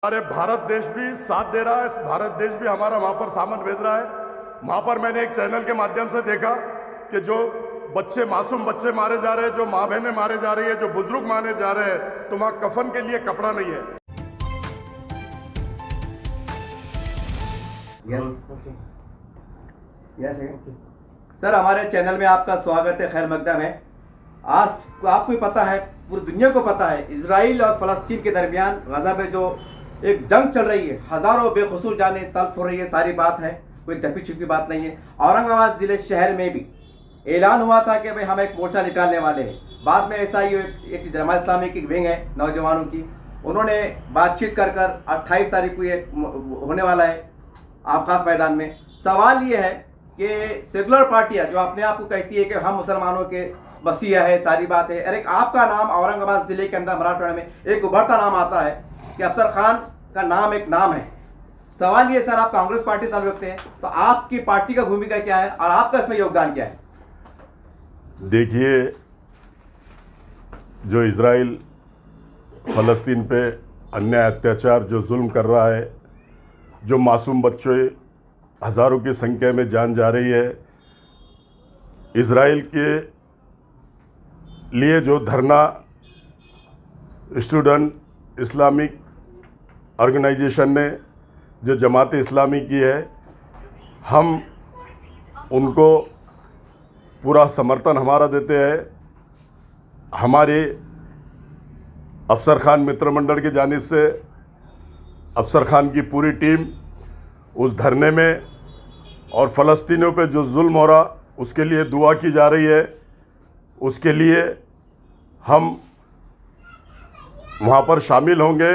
हमारे भारत देश भी साथ दे रहा है। भारत देश भी हमारा वहां पर सामान भेज रहा है। वहां पर मैंने एक चैनल के माध्यम से देखा कि जो बच्चे, मासूम बच्चे मारे जा रहे हैं, जो माँ बहनें मारे जा रही है, जो बुजुर्ग मारे जा रहे हैं, तो वहां कफन के लिए कपड़ा नहीं है। सर, हमारे चैनल में आपका स्वागत है, खैर मकदम है। आज आपको पता है, पूरी दुनिया को पता है, इजराइल और फ़लस्तीन के दरमियान गजा में जो एक जंग चल रही है, हज़ारों बेकसूर जाने तल्फ हो रही है, सारी बात है, कोई ढपी छुपी बात नहीं है। औरंगाबाद ज़िले शहर में भी ऐलान हुआ था कि भाई हम एक मोर्चा निकालने वाले हैं। बाद में ऐसा ही एक जमात इस्लामी की विंग है नौजवानों की, उन्होंने बातचीत कर 28 तारीख को ये होने वाला है आबखास मैदान में। सवाल ये है कि सेकुलर पार्टियां जो अपने आप को कहती है कि हम मुसलमानों के मसीहा है, सारी बात है, अरे आपका नाम औरंगाबाद जिले के अंदर मराठवाड़ा में एक उभरता नाम आता है कि अफसर खान का नाम एक नाम है। सवाल ये सर, आप कांग्रेस पार्टी ताल्लुक रखते हैं, तो आपकी पार्टी का भूमिका क्या है और आपका इसमें योगदान क्या है? देखिए, जो इजराइल फ़लस्तीन पे अन्याय, अत्याचार, जो जुल्म कर रहा है, जो मासूम बच्चे हज़ारों की संख्या में जान जा रही है, इजराइल के लिए जो धरना स्टूडेंट इस्लामिक ऑर्गेनाइजेशन ने, जो जमात इस्लामी की है, हम उनको पूरा समर्थन हमारा देते हैं। हमारे अफसर खान मित्र मंडल की जानिब से अफसर खान की पूरी टीम उस धरने में, और फ़लस्तीनियों पे जो जुल्म हो रहा उसके लिए दुआ की जा रही है, उसके लिए हम वहाँ पर शामिल होंगे।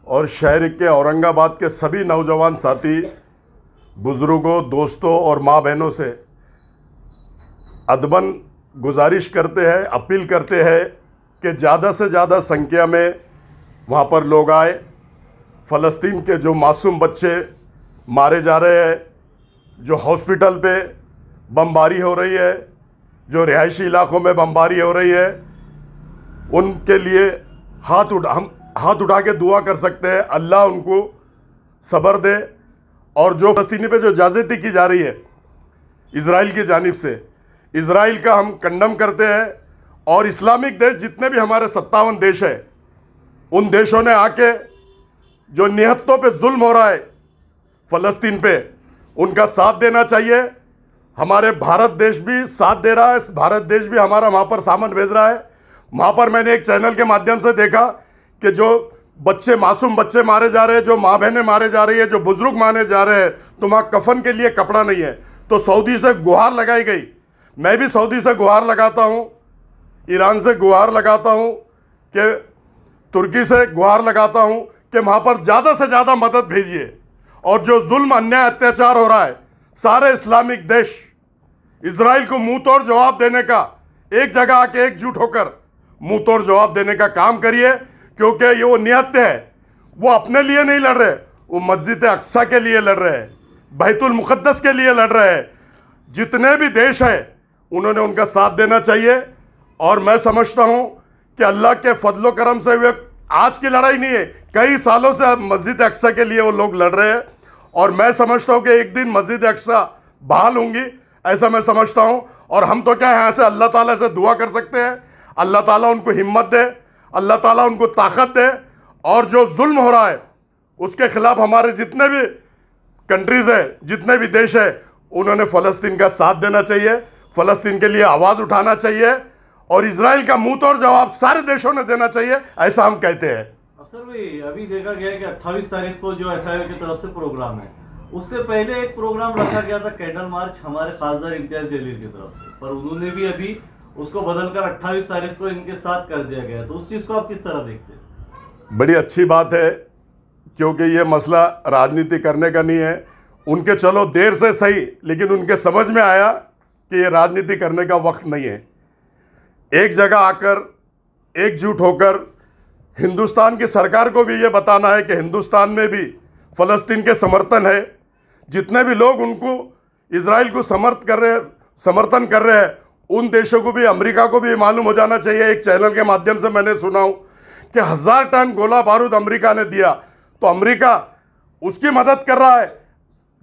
और शहर के औरंगाबाद के सभी नौजवान साथी, बुज़ुर्गों, दोस्तों और माँ बहनों से अदबन गुजारिश करते हैं, अपील करते हैं कि ज़्यादा से ज़्यादा संख्या में वहाँ पर लोग आए। फ़लस्तीन के जो मासूम बच्चे मारे जा रहे हैं, जो हॉस्पिटल पे बमबारी हो रही है, जो रिहायशी इलाकों में बमबारी हो रही है, उनके लिए हम हाथ उठा के दुआ कर सकते हैं, अल्लाह उनको सब्र दे। और जो फ़लस्तीनी पे जो ज्यादती की जा रही है इजराइल की जानिब से, इजराइल का हम कंडम करते हैं। और इस्लामिक देश जितने भी हमारे 57 देश है, उन देशों ने आके जो निहत्तों पे जुल्म हो रहा है फ़लस्तीन पे, उनका साथ देना चाहिए। हमारे भारत देश भी साथ दे रहा है। भारत देश भी हमारा वहाँ पर सामान भेज रहा है। वहाँ पर मैंने एक चैनल के माध्यम से देखा कि जो बच्चे, मासूम बच्चे मारे जा रहे हैं, जो माँ बहनें मारे जा रही है, जो बुजुर्ग मारे जा रहे हैं, तो वहाँ कफन के लिए कपड़ा नहीं है। तो सऊदी से गुहार लगाई गई। मैं भी सऊदी से गुहार लगाता हूँ, ईरान से गुहार लगाता हूँ, कि तुर्की से गुहार लगाता हूँ कि वहाँ पर ज़्यादा से ज़्यादा मदद भेजिए। और जो जुल्म, अन्याय, अत्याचार हो रहा है, सारे इस्लामिक देश इजराइल को मुंह तोड़ जवाब देने का, एक जगह आके एकजुट होकर मुंह तोड़ जवाब देने का काम करिए। क्योंकि ये वो नियत है, वो अपने लिए नहीं लड़ रहे, वो मस्जिद अक्सा के लिए लड़ रहे हैं, बैतुल मुक़द्दस के लिए लड़ रहे हैं। जितने भी देश हैं, उन्होंने उनका साथ देना चाहिए। और मैं समझता हूँ कि अल्लाह के फजलो करम से हुए, आज की लड़ाई नहीं है, कई सालों से मस्जिद अक्सा के लिए वो लोग लड़ रहे हैं। और मैं समझता हूँ कि एक दिन मस्जिद अक्सा बहाल होंगी, ऐसा मैं समझता हूँ। और हम तो क्या यहाँ से अल्लाह ताला से दुआ कर सकते हैं, अल्लाह ताला उनको हिम्मत दे, अल्लाह ताला उनको ताकत दे। और जो जुल्म हो रहा है उसके खिलाफ हमारे जितने भी कंट्रीज़ है, जितने भी देश है, उन्होंने फ़लस्तीन का साथ देना चाहिए, फ़लस्तीन के लिए आवाज़ उठाना चाहिए। और इजराइल का मुंह तोड़ जवाब सारे देशों ने देना चाहिए, ऐसा हम कहते हैं। अफसर भाई, अभी देखा गया है कि 28 तारीख को जो एसआईओ की तरफ से प्रोग्राम है, उससे पहले एक प्रोग्राम रखा गया था कैंडल मार्च हमारे खासदार इम्तियाज जलील की तरफ से, पर उन्होंने भी अभी उसको बदलकर 28 तारीख को इनके साथ कर दिया गया। तो उस चीज़ को आप किस तरह देखते हैं? बड़ी अच्छी बात है, क्योंकि ये मसला राजनीति करने का नहीं है। उनके चलो देर से सही, लेकिन उनके समझ में आया कि ये राजनीति करने का वक्त नहीं है। एक जगह आकर एकजुट होकर हिंदुस्तान की सरकार को भी ये बताना है कि हिंदुस्तान में भी फ़लस्तीन के समर्थन है। जितने भी लोग उनको, इजराइल को समर्थन कर रहे हैं, उन देशों को भी, अमेरिका को भी मालूम हो जाना चाहिए। एक चैनल के माध्यम से मैंने सुना हूँ कि 1000 टन गोला बारूद अमेरिका ने दिया, तो अमेरिका उसकी मदद कर रहा है,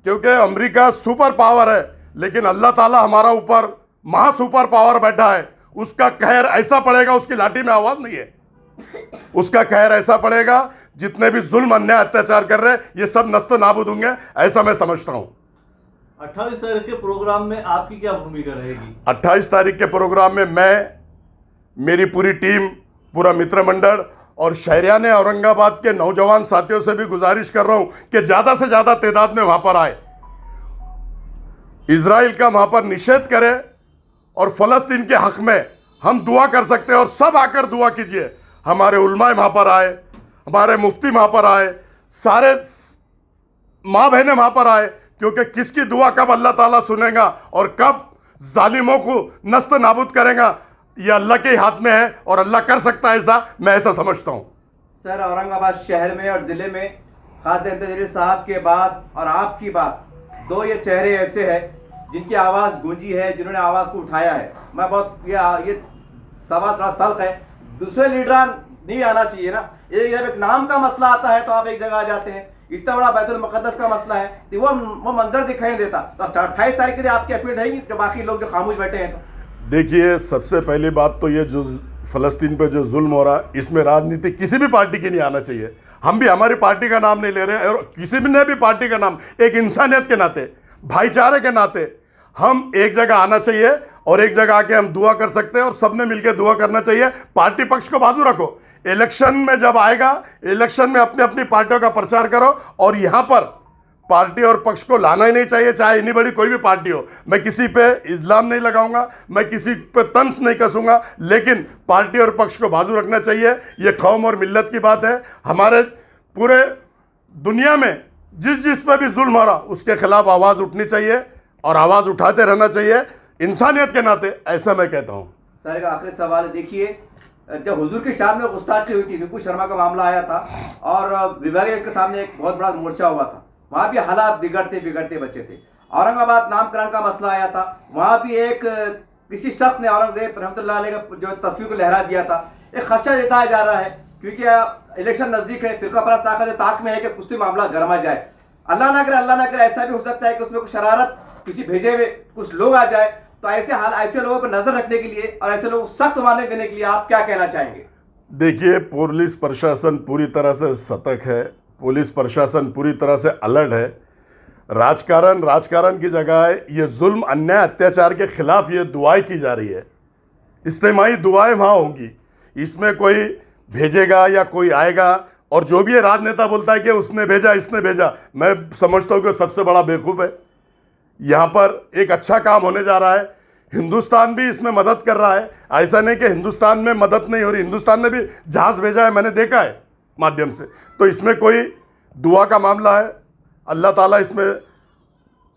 क्योंकि अमेरिका सुपर पावर है, लेकिन अल्लाह ताला हमारा ऊपर महा सुपर पावर बैठा है। उसका कहर ऐसा पड़ेगा, उसकी लाठी में आवाज नहीं है, उसका कहर ऐसा पड़ेगा, जितने भी जुल्म अन्याय अत्याचार कर रहे हैं ये सब नस्त नाबूद होंगे, ऐसा मैं समझता हूं। 28 तारीख के प्रोग्राम में आपकी क्या भूमिका रहेगी? 28 तारीख के प्रोग्राम में मैं, मेरी पूरी टीम, पूरा मित्र मंडल और शहरियाने औरंगाबाद के नौजवान साथियों से भी गुजारिश कर रहा हूं कि ज्यादा से ज्यादा तादाद में वहां पर आए, इजराइल का वहां पर निषेध करें और फलस्तीन के हक में हम दुआ कर सकते हैं, और सब आकर दुआ कीजिए। हमारे उलमाए वहां पर आए, हमारे मुफ्ती वहां पर आए, सारे माँ बहनें वहां पर आए, क्योंकि किसकी दुआ कब अल्लाह ताला सुनेगा और कब जालिमों को नस्त नाबूद करेगा, ये अल्लाह के हाथ में है, और अल्लाह कर सकता है ऐसा, मैं ऐसा समझता हूं। सर, औरंगाबाद शहर में और ज़िले में खास इम्तियाज़ जलील साहब के बाद और आपकी बात, दो ये चेहरे ऐसे हैं जिनकी आवाज़ गूंजी है, जिन्होंने आवाज़ को उठाया है। मैं बहुत ये सवाल थोड़ा तल्ख है, दूसरे लीडरान नहीं आना चाहिए ना। ये जब एक नाम का मसला आता है तो आप एक जगह आ जाते हैं, इतना बड़ा बैतुल मुक़द्दस का मसला है तो वो मंजर दिखाई नहीं देता। तो 28 तारीख के लिए आपकी अपील रहेगी जो बाकी लोग जो खामोश बैठे हैं? तो देखिए, सबसे पहली बात तो ये जो फ़लस्तीन पे जो जुल्म हो रहा है, इसमें राजनीति किसी भी पार्टी की नहीं आना चाहिए। हम भी हमारी पार्टी का नाम नहीं ले रहे हैं, और किसी भी ने भी पार्टी का नाम, एक इंसानियत के नाते, भाईचारे के नाते हम एक जगह आना चाहिए, और एक जगह आके हम दुआ कर सकते हैं, और सबने मिलकर दुआ करना चाहिए। पार्टी पक्ष को बाजू रखो, इलेक्शन में जब आएगा, इलेक्शन में अपनी अपनी पार्टियों का प्रचार करो, और यहां पर पार्टी और पक्ष को लाना ही नहीं चाहिए, चाहे इतनी बड़ी कोई भी पार्टी हो। मैं किसी पे इल्ज़ाम नहीं लगाऊंगा, मैं किसी पे तंज नहीं कसूंगा, लेकिन पार्टी और पक्ष को बाजू रखना चाहिए। ये कौम और मिल्लत की बात है। हमारे पूरे दुनिया में जिस पे भी जुल्म हो रहा, उसके खिलाफ आवाज़ उठनी चाहिए, और आवाज़ उठाते रहना चाहिए इंसानियत के नाते, ऐसा मैं कहता हूँ। सर, का आखिरी सवाल है, देखिए जब हुजूर की शान में गुस्ताखी हुई थी, नुपुर शर्मा का मामला आया था, और विभागीय के सामने एक बहुत बड़ा मोर्चा हुआ था, वहाँ भी हालात बिगड़ते बचे थे। औरंगाबाद नामकरण का मसला आया था, वहाँ भी एक किसी शख्स ने औरंगजेब रहमतुल्लाह अलैह का जो तस्वीर को लहरा दिया था। एक खदशा जताया जा रहा है, क्योंकि इलेक्शन नज़दीक है, फिरका परस्त ताकत ताक में है कि कुछ मामला गर्मा जाए। अल्लाह ना करे, ऐसा भी हो सकता है कि उसमें कुछ शरारत किसी भेजे हुए कुछ लोग आ जाए। तो ऐसे लोगों पर नजर रखने के लिए और ऐसे लोगों को सख्त मारने देने के लिए आप क्या कहना चाहेंगे? देखिए, पुलिस प्रशासन पूरी तरह से सतर्क है, पुलिस प्रशासन पूरी तरह से अलर्ट है। राजकारण की जगह है, ये जुल्म अन्याय अत्याचार के खिलाफ ये दुआएं की जा रही है, इज्तिमाई दुआएं वहाँ होंगी। इसमें कोई भेजेगा या कोई आएगा, और जो भी ये राजनेता बोलता है कि उसने भेजा इसने भेजा, मैं समझता हूँ कि सबसे बड़ा बेवकूफ़ है। यहाँ पर एक अच्छा काम होने जा रहा है, हिंदुस्तान भी इसमें मदद कर रहा है। ऐसा नहीं कि हिंदुस्तान में मदद नहीं हो रही, हिंदुस्तान ने भी जहाज़ भेजा है, मैंने देखा है माध्यम से। तो इसमें कोई दुआ का मामला है, अल्लाह ताला इसमें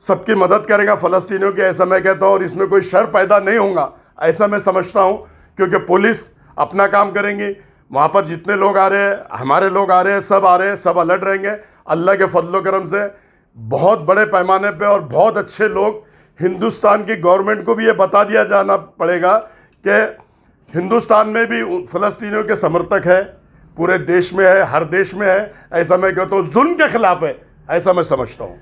सबकी मदद करेगा फ़लस्तीनियों की, ऐसा मैं कहता हूँ। और इसमें कोई शर पैदा नहीं होगा, ऐसा मैं समझता हूँ, क्योंकि पुलिस अपना काम करेंगी। वहाँ पर जितने लोग आ रहे हैं, हमारे लोग आ रहे हैं, सब अलर्ट रहेंगे। अल्लाह के फजलो करम से बहुत बड़े पैमाने पे और बहुत अच्छे लोग, हिंदुस्तान की गवर्नमेंट को भी ये बता दिया जाना पड़ेगा कि हिंदुस्तान में भी फ़लस्तीनियों के समर्थक है, पूरे देश में है, हर देश में है। ऐसा मैं कहता हूँ जुल्म के खिलाफ है, ऐसा मैं समझता हूँ।